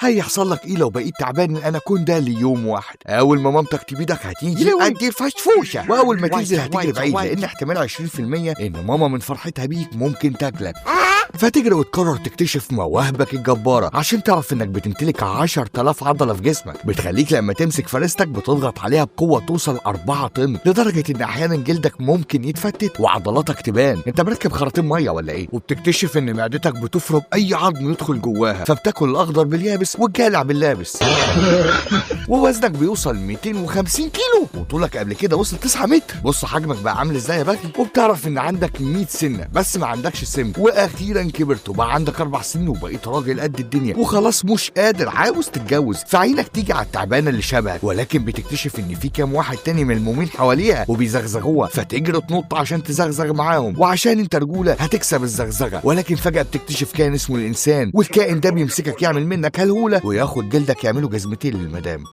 هيحصل لك ايه لو بقيت تعبان الاناكوندا ليوم واحد؟ اول ما مامتك تبيدك هتيجي قد الفشفوشه، واول ما تنزل هتجري بعيد لان احتمال 20% ان ماما من فرحتها بيك ممكن تاكلك. فتجري وتقرر تكتشف مواهبك الجبارة عشان تعرف انك بتمتلك 10,000 عضلة في جسمك بتخليك لما تمسك فريستك بتضغط عليها بقوة توصل 4 طن، لدرجة ان احيانا جلدك ممكن يتفتت وعضلاتك تبان. انت مركب خراطيم مية ولا ايه؟ وبتكتشف ان معدتك بتفرم اي عظم يدخل جواها، فبتاكل الاخضر باليابس والجالع باللابس. ووزنك بيوصل 250 كيلو، وطولك قبل كده وصل 9 متر. بص حجمك بقى عامل ازاي يا بغي. وبتعرف ان عندك 100 سنة بس ما عندكش سم، واخيرا كبرت وبقى عندك 4 سنين وبقيت راجل قد الدنيا وخلاص مش قادر عاوز تتجوز. فعينك تيجي على التعبانه اللي شبهك، ولكن بتكتشف ان في كام واحد تاني ملمومين حواليها وبيزغزغوها، فتجري تنط عشان تزغزغ معاهم، وعشان انت رجوله هتكسب الزغزغه. ولكن فجاه بتكتشف كائن اسمه الانسان، والكائن ده بيمسكك يعمل منك هلهوله وياخد جلدك يعمله جزمتين للمدام.